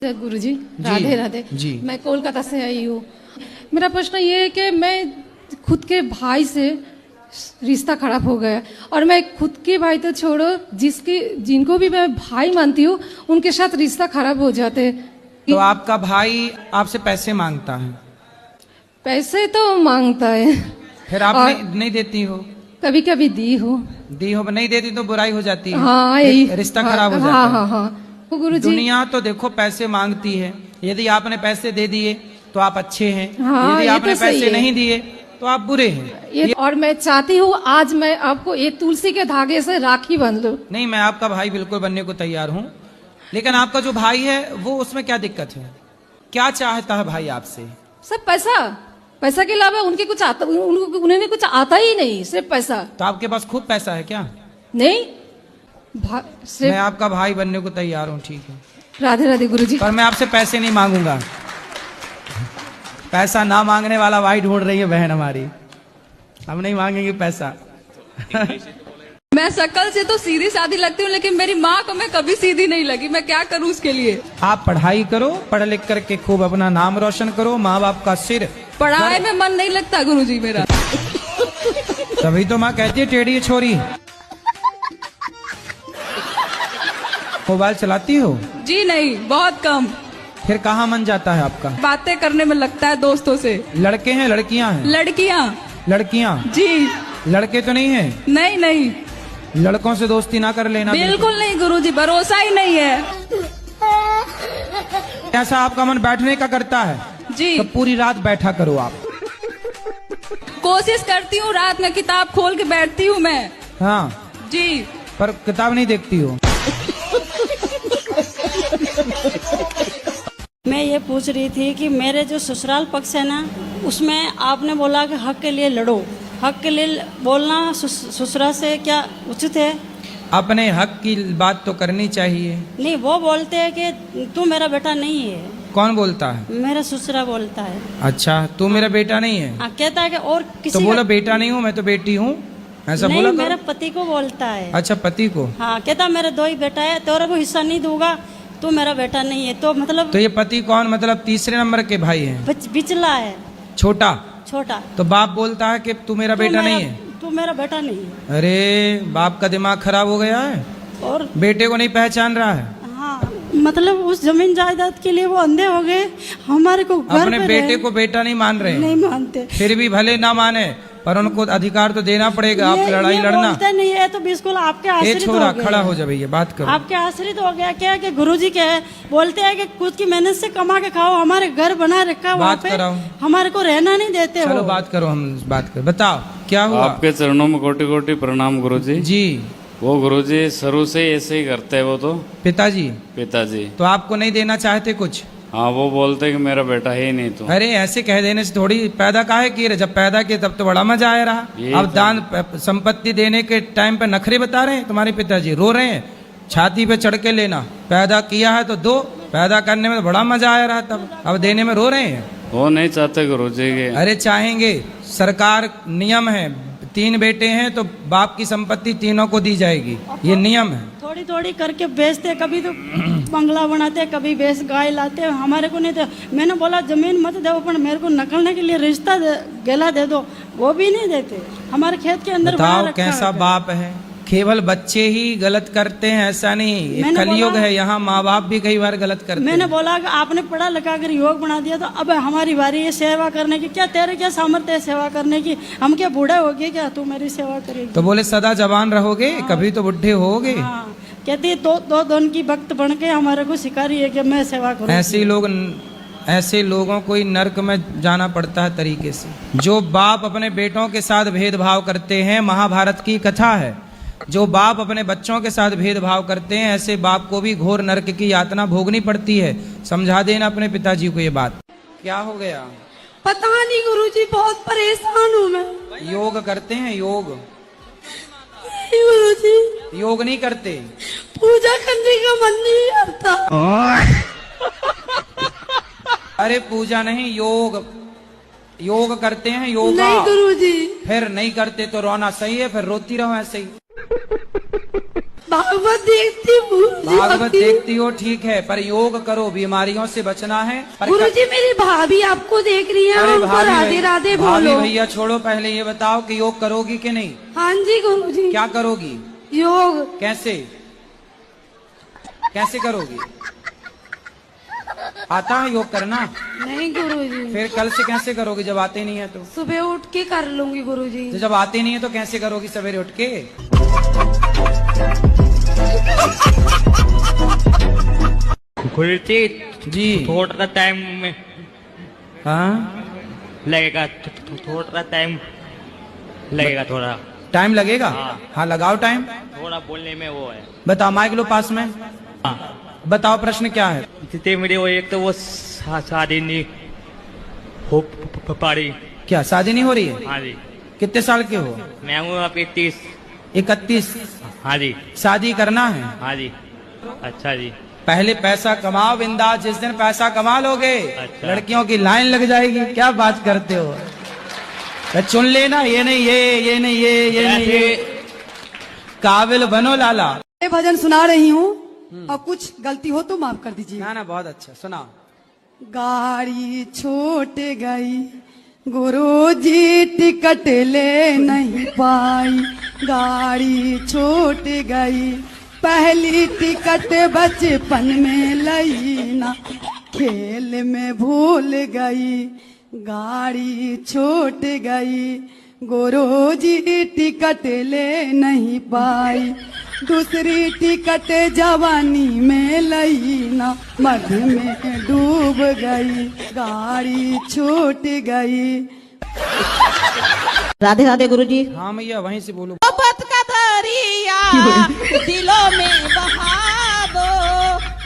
गुरुजी राधे राधे जी। मैं कोलकाता से आई हूँ। मेरा प्रश्न ये है कि मैं खुद के भाई से रिश्ता खराब हो गया और मैं खुद के भाई तो छोड़ो जिनको भी मैं भाई मानती हूँ उनके साथ रिश्ता खराब हो जाते हैं। तो आपका भाई आपसे पैसे मांगता है? पैसे तो मांगता है। फिर आप नहीं देती हो? कभी कभी दी हो। नहीं देती तो बुराई हो जाती है। हाँ, यही रिश्ता खराब हो जाता हाँ, है। हाँ, हाँ। गुरुजी, दुनिया तो देखो पैसे मांगती है। यदि आपने पैसे दे दिए तो आप अच्छे हैं। हाँ, यदि आपने तो पैसे नहीं दिए तो आप बुरे हैं। और मैं चाहती हूँ आज मैं आपको ये तुलसी के धागे से राखी बंध लूं। नहीं, मैं आपका भाई बिल्कुल बनने को तैयार हूँ, लेकिन आपका जो भाई है वो उसमें क्या दिक्कत है? क्या चाहता है भाई आपसे? सब पैसा के अलावा उनके कुछ आता उन्हें कुछ आता ही नहीं, सिर्फ पैसा। तो आपके पास खूब पैसा है क्या? नहीं, मैं आपका भाई बनने को तैयार हूँ। ठीक है, राधे राधे गुरुजी। पर मैं आपसे पैसे नहीं मांगूंगा। पैसा ना मांगने वाला भाई ढूंढ रही है बहन हमारी। हम नहीं मांगेंगे पैसा। मैं शक्ल से तो सीधी सादी लगती हूँ, लेकिन मेरी माँ को मैं कभी सीधी नहीं लगी। मैं क्या करूँ उसके लिए? आप पढ़ाई करो, पढ़ लिख करके खूब अपना नाम रोशन करो, माँ बाप का सिर। पढ़ाई में मन नहीं लगता गुरुजी मेरा। तभी तो माँ कहती है टेढ़ी छोरी। मोबाइल चलाती हो? जी नहीं, बहुत कम। फिर कहाँ मन जाता है आपका? बातें करने में लगता है दोस्तों से। लड़के हैं लड़कियां हैं? लड़कियां जी। लड़के तो नहीं है? नहीं। लड़कों से दोस्ती ना कर लेना। बिल्कुल नहीं गुरुजी, भरोसा ही नहीं है। ऐसा आपका मन बैठने का करता है जी, तो पूरी रात बैठा करो आप। कोशिश करती हूँ, रात में किताब खोल के बैठती हूँ मैं। हाँ जी, पर किताब नहीं देखती हो। मैं ये पूछ रही थी कि मेरे जो ससुराल पक्ष है ना, उसमें आपने बोला कि हक के लिए लड़ो। हक के लिए बोलना ससुराल से क्या उचित है? अपने हक की बात तो करनी चाहिए। नहीं, वो बोलते हैं कि तू मेरा बेटा नहीं है। कौन बोलता है? मेरा ससुरा बोलता है। अच्छा, तू मेरा बेटा नहीं है? कहता है कि और किसी तो बोला बेटा नहीं हूँ, मैं तो बेटी हूँ, ऐसा नहीं, बोला? मेरे पति को बोलता है। अच्छा, पति को? हाँ, कहता मेरे 2 ही बेटा है, तेरे को हिस्सा नहीं दूंगा, तू मेरा बेटा नहीं है। तो मतलब तो ये पति कौन, मतलब तीसरे नंबर के भाई हैं? बिचला है, छोटा। तो बाप बोलता है कि तू मेरा बेटा नहीं है? तू मेरा बेटा नहीं है। अरे बाप का दिमाग खराब हो गया है और बेटे को नहीं पहचान रहा है। हाँ, मतलब उस जमीन जायदाद के लिए वो अंधे हो गए। हमारे को अपने बेटे को बेटा नहीं मान रहे? नहीं मानते। फिर भी भले ना माने, पर उनको अधिकार तो देना पड़ेगा। आप लड़ाई लड़ना नहीं है तो बिल्कुल आपके आश्रित हो गए। खड़ा हो जा भैया, बात करो। आपके आश्रित हो गया क्या कि गुरुजी के बोलते हैं कि खुद की मेहनत से कमा के खाओ, हमारे घर बना रखा, वहाँ पे हमारे को रहना नहीं देते। चलो बात करो, हम बात करो। बताओ क्या हुआ? आपके चरणों में कोटि कोटि प्रणाम गुरुजी जी। वो गुरुजी शुरू से ऐसे ही करते हैं। वो तो पिताजी तो आपको नहीं देना चाहते कुछ? हाँ, वो बोलते हैं कि मेरा बेटा है ही नहीं। तो अरे ऐसे कह देने से थोड़ी पैदा काहे किए रहे? जब पैदा किए तब तो बड़ा मजा आया रहा। अब दान संपत्ति देने के टाइम पे नखरे बता रहे हैं तुम्हारे पिताजी, रो रहे हैं। छाती पे चढ़ के लेना, पैदा किया है तो दो। पैदा करने में तो बड़ा मजा आया रहा, तब अब देने में रो रहे हैं। वो नहीं चाहते गुरुजी के। अरे चाहेंगे, सरकार नियम है, 3 बेटे हैं तो बाप की संपत्ति तीनों को दी जाएगी, ये नियम है। थोड़ी थोड़ी करके बेचते, कभी तो बंगला बनाते, कभी बेच गाय लाते। हमारे को नहीं। तो मैंने बोला जमीन मत दो, पर मेरे को नकलने के लिए रिश्ता गेला दे दो, वो भी नहीं देते। हमारे खेत के अंदर बताओ कैसा बाप है। केवल बच्चे ही गलत करते हैं ऐसा नहीं, कलयुग है, यहाँ माँ बाप भी कई बार गलत करते हैं। मैंने बोला कि आपने पढ़ा लिखा कर योग बना दिया, तो अब हमारी बारी है सेवा करने की। क्या तेरे क्या सामर्थ्य है सेवा करने की? हम क्या बूढ़े हो गए क्या तू मेरी सेवा करेगी? तो बोले सदा जवान रहोगे, कभी तो बुढ़े होगे। हाँ, कहती दो दोन की भक्त बन के हमारे को सिखा रही है कि मैं सेवा करूँ। ऐसे लोगों को ही नर्क में जाना पड़ता है तरीके से। जो बाप अपने बेटों के साथ भेदभाव करते हैं, महाभारत की कथा है, जो बाप अपने बच्चों के साथ भेदभाव करते हैं, ऐसे बाप को भी घोर नरक की यातना भोगनी पड़ती है। समझा देना अपने पिताजी को ये बात। क्या हो गया? पता नहीं गुरुजी, बहुत परेशान हूँ मैं। योग करते हैं? योग गुरुजी, योग नहीं करते? पूजा करने का मन नहीं करता। अरे पूजा नहीं, योग करते हैं। योगा नहीं गुरुजी। फिर नहीं करते तो रोना सही है, फिर रोती रहो ऐसे ही। भागवत देखती हूँ भागवत देखती हो, ठीक है, पर योग करो, बीमारियों से बचना है। गुरुजी मेरी भाभी आपको देख रही है, अरे उनको भाभी राधे राधे बोलो। भैया छोड़ो, पहले ये बताओ कि योग करोगी कि नहीं? हाँ जी गुरुजी। क्या करोगी? योग। कैसे कैसे करोगी? आता है योग करना? नहीं गुरुजी। फिर कल से कैसे करोगी जब आते नहीं है तो? सुबह उठ के कर लूंगी गुरुजी। तो जब आते नहीं है तो कैसे करोगी सवेरे उठ के? गुरुजी जी थोड़ा टाइम में हाँ लगेगा, थोड़ा टाइम लगेगा, थोड़ा टाइम लगेगा। हाँ लगाओ टाइम। थोड़ा बोलने में वो है। बताओ, माइक लो पास में। हाँ बताओ प्रश्न क्या है? जितने मेरे वो एक तो वो शादी नहीं हो पारी। क्या शादी नहीं हो रही है? हाँ जी। कितने साल के हो? मैं हूँ आपके 31। हाँ जी। शादी करना है? हाँ जी। अच्छा जी। पहले पैसा कमाओ बिंदास, जिस दिन पैसा कमा लोगे अच्छा। लड़कियों की लाइन लग जाएगी। क्या बात करते हो? तो चुन लेना, ये नहीं ये नहीं ये नहीं ये। काबिल बनो लाला। भजन सुना रही हूँ और कुछ गलती हो तो माफ कर दीजिए। ना बहुत अच्छा सुनाओ। गाड़ी छूट गई गुरुजी टिकट ले नहीं पाई, गाड़ी छूट गई पहली टिकट बचपन में लई ना, खेल में भूल गई गाड़ी छूट गई गुरुजी टिकट ले नहीं पाई, दूसरी टिकट जवानी में लई ना, मध में डूब गई गाड़ी छूट गई। राधे राधे गुरुजी। हाँ मैया वहीं से बोलो। मोहब्बत का दरिया दिलों में बहा दो,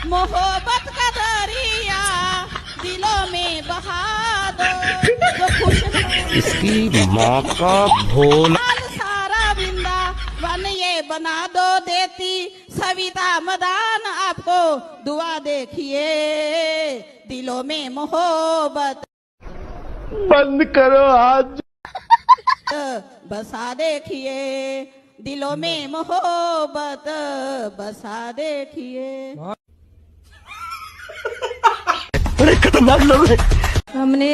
मोहब्बत का दरिया दिलों में बहा दो, जो खुश इसकी माँ का भोला। सारा वृंदावन ये बना दो, देती सविता मदान आपको दुआ देखिए, दिलों में मोहब्बत बंद करो आज बसा देखिए, दिलों में मोहब्बत बसा देखिए। हमने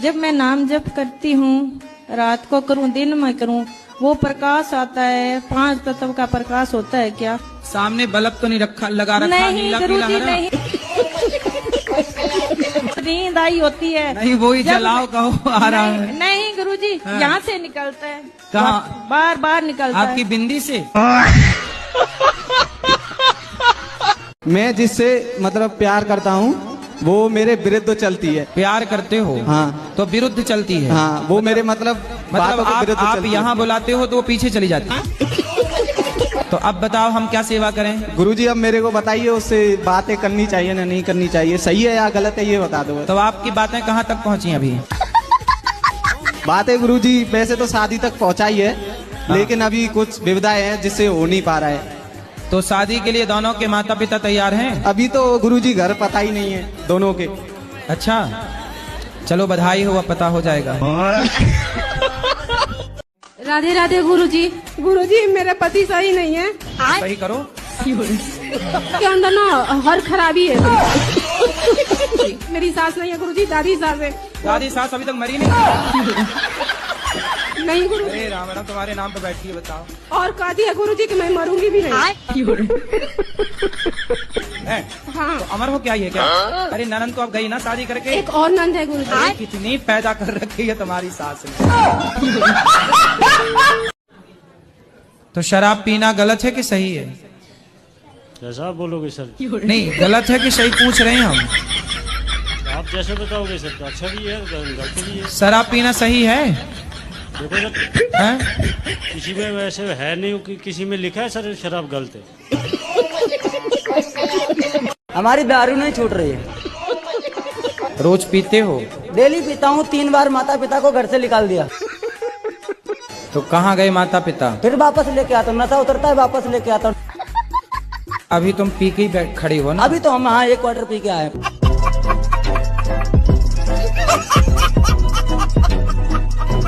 जब मैं नाम जप करती हूँ, रात को करूँ दिन में करूँ, वो प्रकाश आता है, 5 तत्व का प्रकाश होता है क्या? सामने बल्ब तो नहीं रखा लगा रखा? नहीं नीला गुरुजी पीला हरा? नहीं। नींद आई होती है। नहीं वही जलाओ कहो आ रहा है। नहीं गुरुजी यहाँ से निकलता है। कहाँ? बार बार निकलता है। आपकी बिंदी से? मैं जिससे मतलब प्यार करता हूँ वो मेरे विरुद्ध चलती है। प्यार करते हो? हाँ। तो विरुद्ध चलती है? हाँ, वो मेरे मतलब आप यहाँ बुलाते हो तो वो पीछे चली जाती है। तो अब बताओ हम क्या सेवा करें? गुरुजी अब मेरे को बताइए, उससे बातें करनी चाहिए ना नहीं करनी चाहिए, सही है या गलत है ये बता दो। तो आपकी बातें कहाँ तक पहुँची अभी? बातें गुरुजी वैसे तो शादी तक पहुँचाई है, लेकिन अभी कुछ विविधाएं हैं जिससे हो नहीं पा रहा है। तो शादी के लिए दोनों के माता पिता तैयार हैं? अभी तो गुरुजी घर पता ही नहीं है दोनों के। अच्छा चलो बधाई हो, अब पता हो जाएगा। राधे राधे गुरुजी। गुरुजी मेरे पति सही नहीं है। सही करो। के अंदर ना हर खराबी है। मेरी सास नहीं है गुरुजी, दादी सास है। दादी सास अभी तक मरी नहीं? नहीं गुरु। अरे राम राम, तुम्हारे नाम पे बैठी है, बताओ। और कहा दिया गुरुजी कि मैं मरूंगी भी नहीं। हाँ। तो अमर हो क्या ये क्या? अरे ननद तो अब गई ना शादी करके। एक और नंद है गुरुजी। कितनी पैदा कर रखी है तुम्हारी सास ने। तो शराब पीना गलत है कि सही है? जैसा बोलोगे सर। नहीं गलत है कि सही पूछ रहे हैं हम। आप जैसे बताओगे सर, तो अच्छा भी है गलत भी है। शराब पीना सही है? देखो सर, हैं? किसी में वैसे है नहीं कि किसी में लिखा है सर शराब गलत है। हमारी दारू नहीं छूट रही है। रोज पीते हो? डेली पीता हूँ, 3 बार माता पिता को घर से निकाल दिया। तो कहाँ गए माता पिता? फिर वापस लेके आता हूँ, नशा उतरता है वापस लेके आता हूँ। अभी तुम पी के ही खड़ी हो ना? अभी तो हम हाँ 1 क्वार्टर पी के आए।